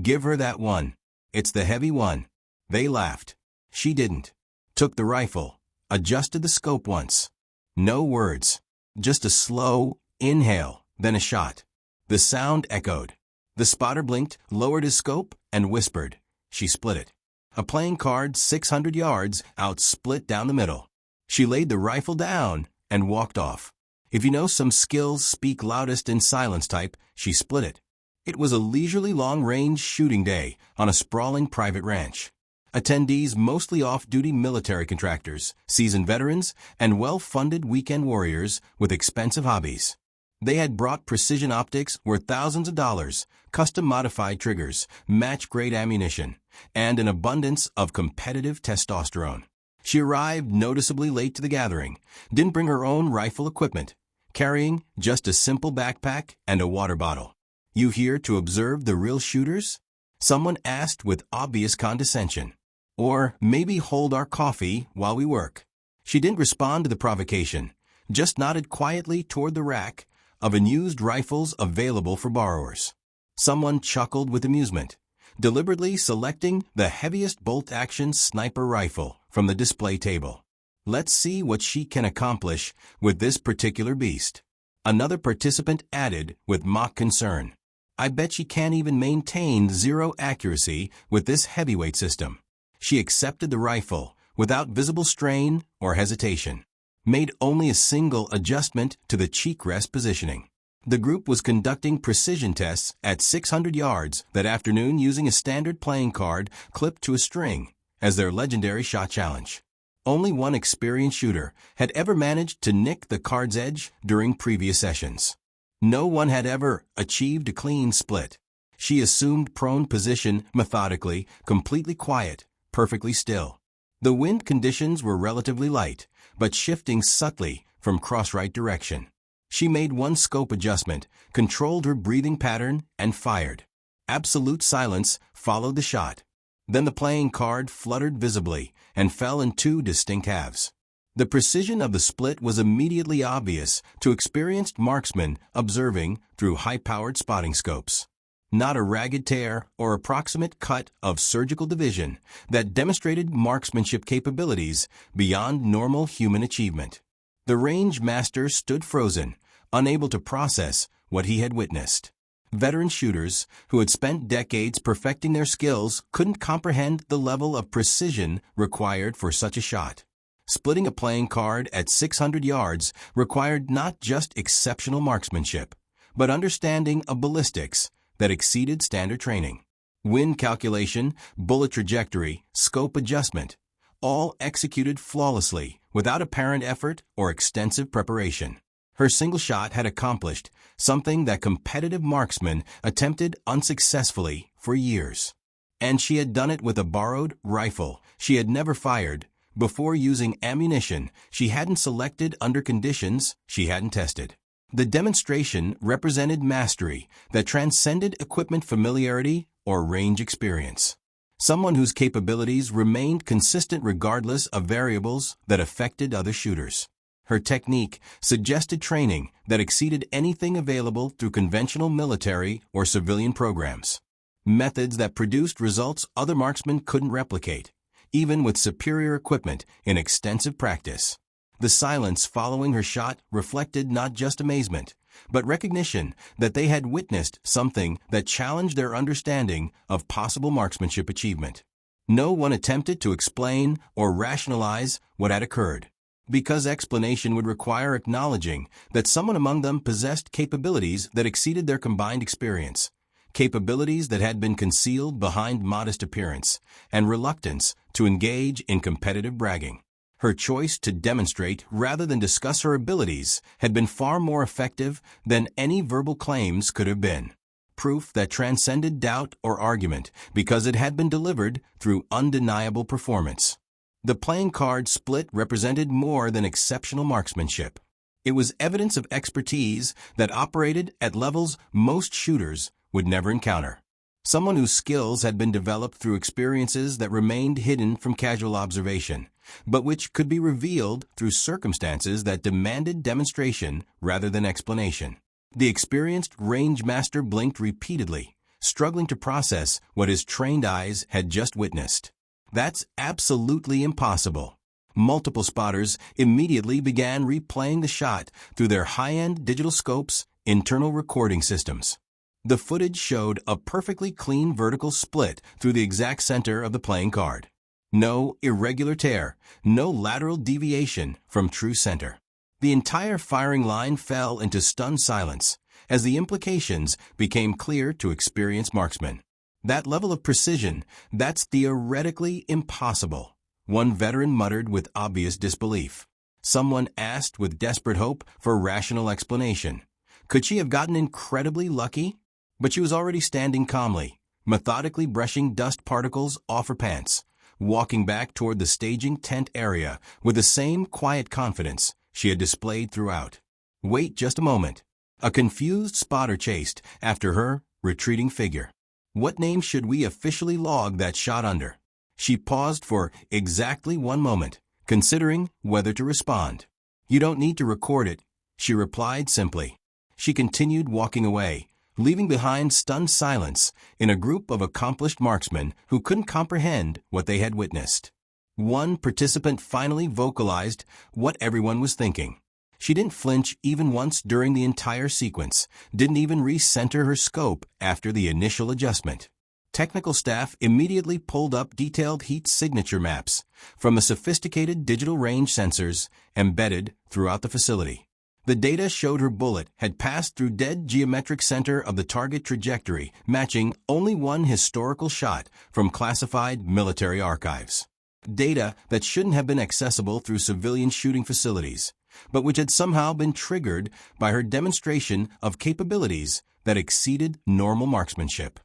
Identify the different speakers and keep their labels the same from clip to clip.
Speaker 1: Give her that one. It's the heavy one. They laughed. She didn't. Took the rifle. Adjusted the scope once. No words. Just a slow inhale, then a shot. The sound echoed. The spotter blinked, lowered his scope, and whispered. She split it. A playing card 600 yards out split down the middle. She laid the rifle down and walked off. If you know some skills speak loudest in silence type, she split it. It was a leisurely long-range shooting day on a sprawling private ranch. Attendees mostly off-duty military contractors, seasoned veterans, and well-funded weekend warriors with expensive hobbies. They had brought precision optics worth thousands of dollars, custom-modified triggers, match-grade ammunition, and an abundance of competitive testosterone. She arrived noticeably late to the gathering, didn't bring her own rifle equipment, carrying just a simple backpack and a water bottle. "You here to observe the real shooters?" Someone asked with obvious condescension. "Or maybe hold our coffee while we work?" She didn't respond to the provocation, just nodded quietly toward the rack of unused rifles available for borrowers. Someone chuckled with amusement, deliberately selecting the heaviest bolt-action sniper rifle from the display table. "Let's see what she can accomplish with this particular beast." Another participant added with mock concern. "I bet she can't even maintain zero accuracy with this heavyweight system." She accepted the rifle without visible strain or hesitation, made only a single adjustment to the cheek rest positioning. The group was conducting precision tests at 600 yards that afternoon using a standard playing card clipped to a string as their legendary shot challenge. Only one experienced shooter had ever managed to nick the card's edge during previous sessions. No one had ever achieved a clean split. She assumed prone position methodically, completely quiet, perfectly still. The wind conditions were relatively light, but shifting subtly from cross-right direction. She made one scope adjustment, controlled her breathing pattern, and fired. Absolute silence followed the shot. Then the playing card fluttered visibly and fell in two distinct halves. The precision of the split was immediately obvious to experienced marksmen observing through high-powered spotting scopes. Not a ragged tear or approximate cut of surgical division that demonstrated marksmanship capabilities beyond normal human achievement. The range master stood frozen, unable to process what he had witnessed. Veteran shooters who had spent decades perfecting their skills couldn't comprehend the level of precision required for such a shot. Splitting a playing card at 600 yards required not just exceptional marksmanship, but understanding of ballistics that exceeded standard training. Wind calculation, bullet trajectory, scope adjustment, all executed flawlessly without apparent effort or extensive preparation. Her single shot had accomplished something that competitive marksmen attempted unsuccessfully for years. And she had done it with a borrowed rifle she had never fired, before using ammunition she hadn't selected under conditions she hadn't tested. The demonstration represented mastery that transcended equipment familiarity or range experience. Someone whose capabilities remained consistent regardless of variables that affected other shooters. Her technique suggested training that exceeded anything available through conventional military or civilian programs. Methods that produced results other marksmen couldn't replicate, even with superior equipment in extensive practice. The silence following her shot reflected not just amazement, but recognition that they had witnessed something that challenged their understanding of possible marksmanship achievement. No one attempted to explain or rationalize what had occurred, because explanation would require acknowledging that someone among them possessed capabilities that exceeded their combined experience, capabilities that had been concealed behind modest appearance and reluctance to engage in competitive bragging. Her choice to demonstrate rather than discuss her abilities had been far more effective than any verbal claims could have been. Proof that transcended doubt or argument because it had been delivered through undeniable performance. The playing card split represented more than exceptional marksmanship. It was evidence of expertise that operated at levels most shooters would never encounter. Someone whose skills had been developed through experiences that remained hidden from casual observation, but which could be revealed through circumstances that demanded demonstration rather than explanation. The experienced range master blinked repeatedly, struggling to process what his trained eyes had just witnessed. That's absolutely impossible. Multiple spotters immediately began replaying the shot through their high-end digital scopes' internal recording systems. The footage showed a perfectly clean vertical split through the exact center of the playing card. No irregular tear, no lateral deviation from true center. The entire firing line fell into stunned silence as the implications became clear to experienced marksmen. That level of precision, that's theoretically impossible, one veteran muttered with obvious disbelief. Someone asked with desperate hope for rational explanation. Could she have gotten incredibly lucky? But she was already standing calmly, methodically brushing dust particles off her pants, walking back toward the staging tent area with the same quiet confidence she had displayed throughout. Wait just a moment. A confused spotter chased after her retreating figure. What name should we officially log that shot under? She paused for exactly 1 moment, considering whether to respond. You don't need to record it, she replied simply. She continued walking away, leaving behind stunned silence in a group of accomplished marksmen who couldn't comprehend what they had witnessed. One participant finally vocalized what everyone was thinking. She didn't flinch even once during the entire sequence, didn't even recenter her scope after the initial adjustment. Technical staff immediately pulled up detailed heat signature maps from the sophisticated digital range sensors embedded throughout the facility. The data showed her bullet had passed through dead geometric center of the target trajectory, matching only one historical shot from classified military archives. Data that shouldn't have been accessible through civilian shooting facilities, but which had somehow been triggered by her demonstration of capabilities that exceeded normal marksmanship.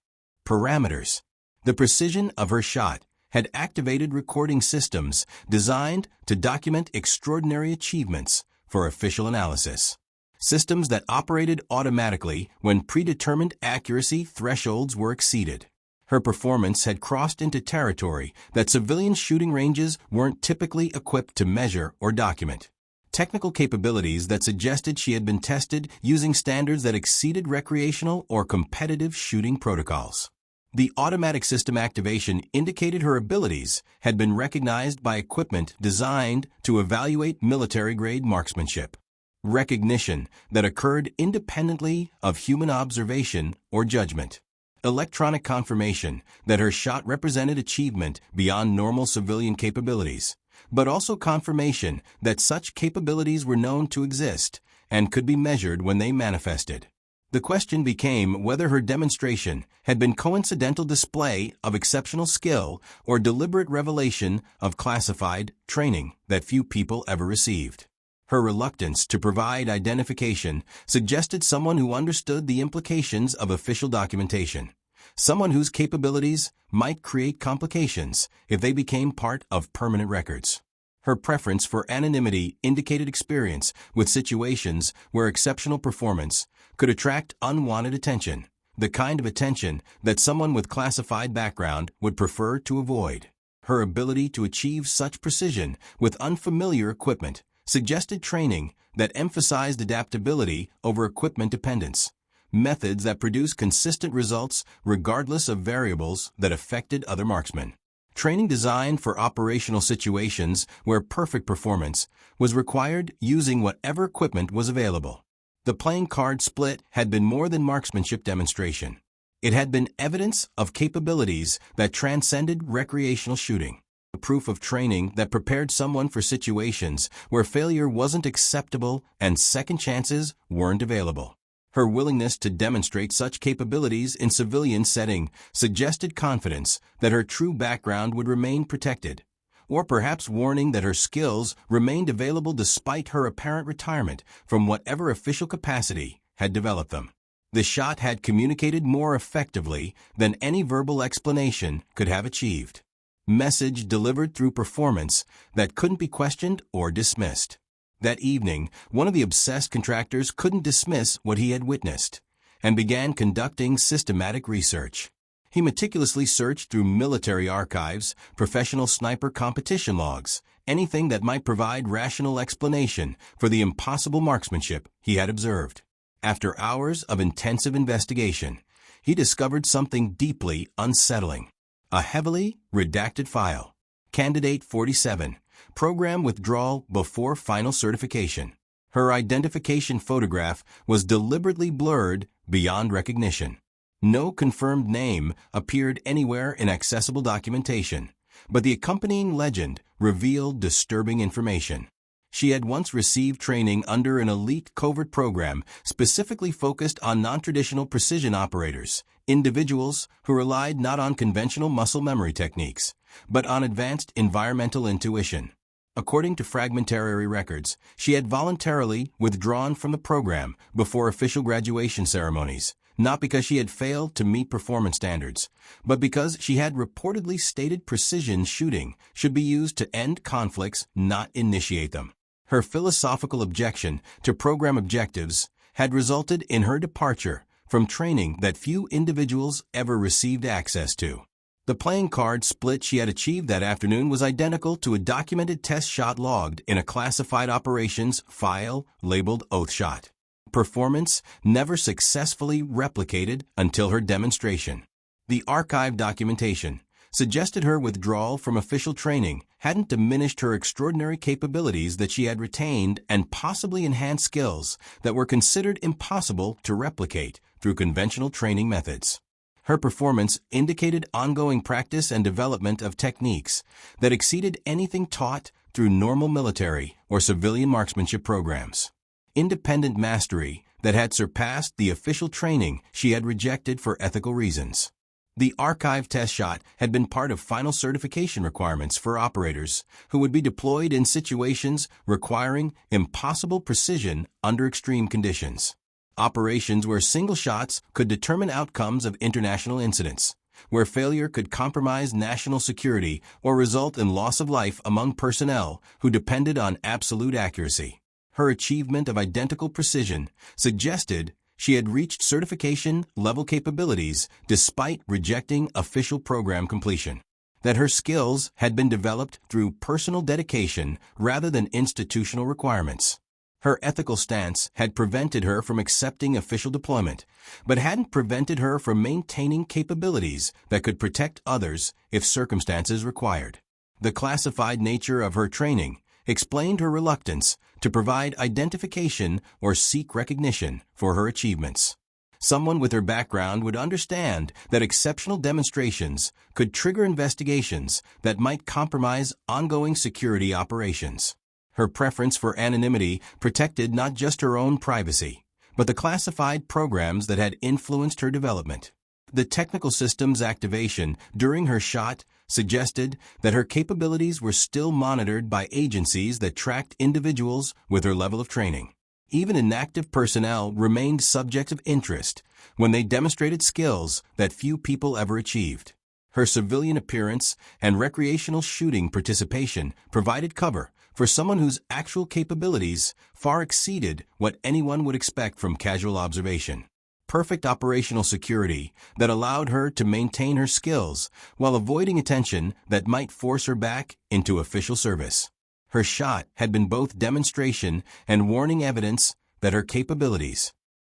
Speaker 1: Parameters. The precision of her shot had activated recording systems designed to document extraordinary achievements for official analysis. Systems that operated automatically when predetermined accuracy thresholds were exceeded. Her performance had crossed into territory that civilian shooting ranges weren't typically equipped to measure or document. Technical capabilities that suggested she had been tested using standards that exceeded recreational or competitive shooting protocols. The automatic system activation indicated her abilities had been recognized by equipment designed to evaluate military-grade marksmanship. Recognition that occurred independently of human observation or judgment. Electronic confirmation that her shot represented achievement beyond normal civilian capabilities, but also confirmation that such capabilities were known to exist and could be measured when they manifested. The question became whether her demonstration had been coincidental display of exceptional skill or deliberate revelation of classified training that few people ever received. Her reluctance to provide identification suggested someone who understood the implications of official documentation, someone whose capabilities might create complications if they became part of permanent records. Her preference for anonymity indicated experience with situations where exceptional performance could attract unwanted attention, the kind of attention that someone with classified background would prefer to avoid. Her ability to achieve such precision with unfamiliar equipment suggested training that emphasized adaptability over equipment dependence, methods that produce consistent results regardless of variables that affected other marksmen. Training designed for operational situations where perfect performance was required using whatever equipment was available. The playing card split had been more than marksmanship demonstration. It had been evidence of capabilities that transcended recreational shooting. A proof of training that prepared someone for situations where failure wasn't acceptable and second chances weren't available. Her willingness to demonstrate such capabilities in civilian setting suggested confidence that her true background would remain protected, or perhaps warning that her skills remained available despite her apparent retirement from whatever official capacity had developed them. The shot had communicated more effectively than any verbal explanation could have achieved. Message delivered through performance that couldn't be questioned or dismissed. That evening, one of the obsessed contractors couldn't dismiss what he had witnessed and began conducting systematic research. He meticulously searched through military archives, professional sniper competition logs, anything that might provide rational explanation for the impossible marksmanship he had observed. After hours of intensive investigation, he discovered something deeply unsettling. A heavily redacted file. Candidate 47. Program withdrawal before final certification. Her identification photograph was deliberately blurred beyond recognition. No confirmed name appeared anywhere in accessible documentation, but the accompanying legend revealed disturbing information. She had once received training under an elite covert program specifically focused on non-traditional precision operators, individuals who relied not on conventional muscle memory techniques, but on advanced environmental intuition. According to fragmentary records, she had voluntarily withdrawn from the program before official graduation ceremonies, not because she had failed to meet performance standards, but because she had reportedly stated precision shooting should be used to end conflicts, not initiate them. Her philosophical objection to program objectives had resulted in her departure from training that few individuals ever received access to. The playing card split she had achieved that afternoon was identical to a documented test shot logged in a classified operations file labeled Oath Shot. Performance never successfully replicated until her demonstration. The archive documentation suggested her withdrawal from official training hadn't diminished her extraordinary capabilities that she had retained and possibly enhanced skills that were considered impossible to replicate through conventional training methods. Her performance indicated ongoing practice and development of techniques that exceeded anything taught through normal military or civilian marksmanship programs. Independent mastery that had surpassed the official training she had rejected for ethical reasons. The archive test shot had been part of final certification requirements for operators who would be deployed in situations requiring impossible precision under extreme conditions. Operations where single shots could determine outcomes of international incidents, where failure could compromise national security or result in loss of life among personnel who depended on absolute accuracy. Her achievement of identical precision suggested she had reached certification-level capabilities despite rejecting official program completion. That her skills had been developed through personal dedication rather than institutional requirements. Her ethical stance had prevented her from accepting official deployment, but hadn't prevented her from maintaining capabilities that could protect others if circumstances required. The classified nature of her training explained her reluctance to provide identification or seek recognition for her achievements. Someone with her background would understand that exceptional demonstrations could trigger investigations that might compromise ongoing security operations. Her preference for anonymity protected not just her own privacy, but the classified programs that had influenced her development. The technical systems activation during her shot suggested that her capabilities were still monitored by agencies that tracked individuals with her level of training. Even inactive personnel remained subjects of interest when they demonstrated skills that few people ever achieved. Her civilian appearance and recreational shooting participation provided cover for someone whose actual capabilities far exceeded what anyone would expect from casual observation. Perfect operational security that allowed her to maintain her skills while avoiding attention that might force her back into official service. Her shot had been both demonstration and warning evidence that her capabilities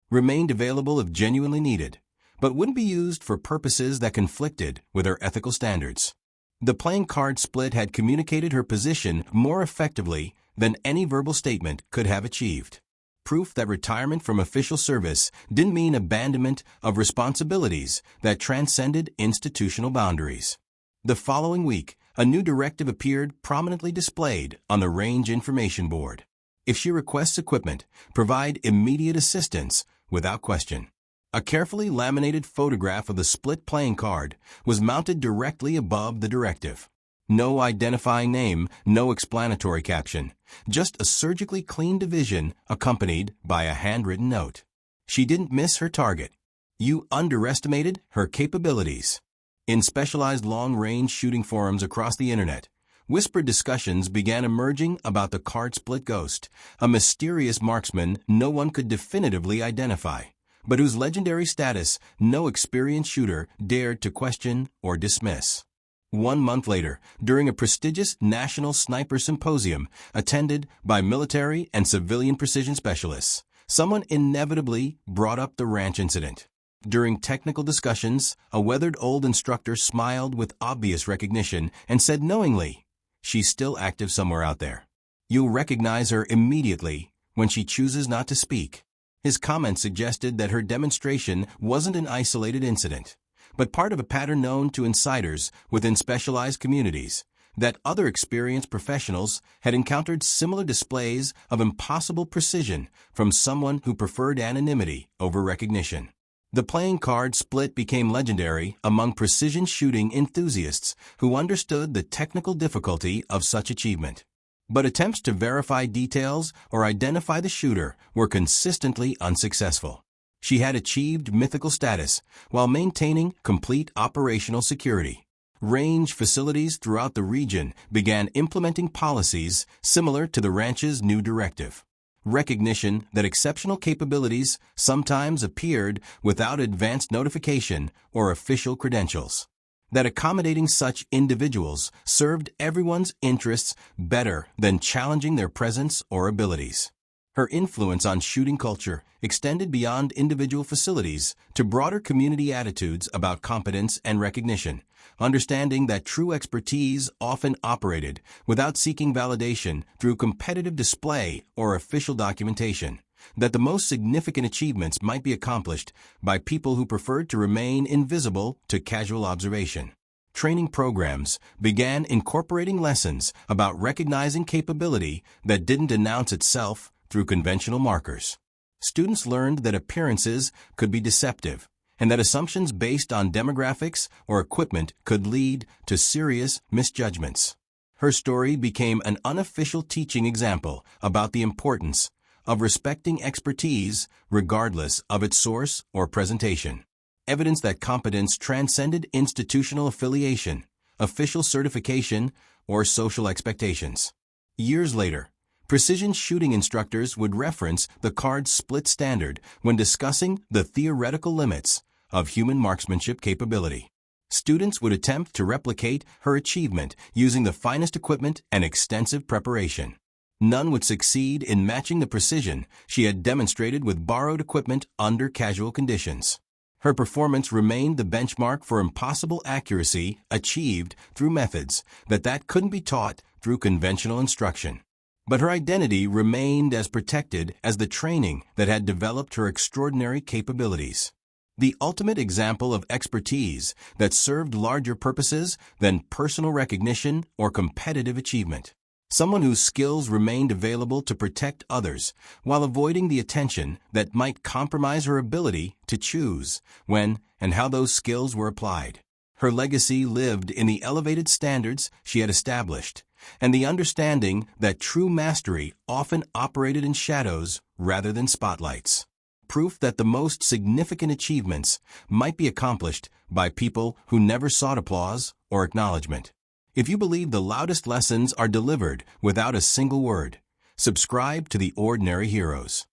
Speaker 1: remained available if genuinely needed, but wouldn't be used for purposes that conflicted with her ethical standards. The playing card split had communicated her position more effectively than any verbal statement could have achieved. Proof that retirement from official service didn't mean abandonment of responsibilities that transcended institutional boundaries. The following week, a new directive appeared prominently displayed on the range information board. If she requests equipment, provide immediate assistance without question. A carefully laminated photograph of the split playing card was mounted directly above the directive. No identifying name, no explanatory caption, just a surgically clean division accompanied by a handwritten note. She didn't miss her target. You underestimated her capabilities. In specialized long-range shooting forums across the internet, whispered discussions began emerging about the card split ghost, a mysterious marksman no one could definitively identify, but whose legendary status no experienced shooter dared to question or dismiss. 1 month later, during a prestigious National Sniper Symposium attended by military and civilian precision specialists, someone inevitably brought up the ranch incident. During technical discussions, a weathered old instructor smiled with obvious recognition and said knowingly, "She's still active somewhere out there. You'll recognize her immediately when she chooses not to speak." His comment suggested that her demonstration wasn't an isolated incident, but part of a pattern known to insiders within specialized communities, that other experienced professionals had encountered similar displays of impossible precision from someone who preferred anonymity over recognition. The playing card split became legendary among precision shooting enthusiasts who understood the technical difficulty of such achievement. But attempts to verify details or identify the shooter were consistently unsuccessful. She had achieved mythical status while maintaining complete operational security. Range facilities throughout the region began implementing policies similar to the ranch's new directive. Recognition that exceptional capabilities sometimes appeared without advanced notification or official credentials. That accommodating such individuals served everyone's interests better than challenging their presence or abilities. Her influence on shooting culture extended beyond individual facilities to broader community attitudes about competence and recognition, understanding that true expertise often operated without seeking validation through competitive display or official documentation, that the most significant achievements might be accomplished by people who preferred to remain invisible to casual observation. Training programs began incorporating lessons about recognizing capability that didn't announce itself through conventional markers. Students learned that appearances could be deceptive, and that assumptions based on demographics or equipment could lead to serious misjudgments. Her story became an unofficial teaching example about the importance of respecting expertise regardless of its source or presentation. Evidence that competence transcended institutional affiliation, official certification, or social expectations. Years later, precision shooting instructors would reference the card split standard when discussing the theoretical limits of human marksmanship capability. Students would attempt to replicate her achievement using the finest equipment and extensive preparation. None would succeed in matching the precision she had demonstrated with borrowed equipment under casual conditions. Her performance remained the benchmark for impossible accuracy achieved through methods that couldn't be taught through conventional instruction. But her identity remained as protected as the training that had developed her extraordinary capabilities. The ultimate example of expertise that served larger purposes than personal recognition or competitive achievement. Someone whose skills remained available to protect others while avoiding the attention that might compromise her ability to choose when and how those skills were applied. Her legacy lived in the elevated standards she had established and the understanding that true mastery often operated in shadows rather than spotlights. Proof that the most significant achievements might be accomplished by people who never sought applause or acknowledgement. If you believe the loudest lessons are delivered without a single word, subscribe to The Ordinary Heroes.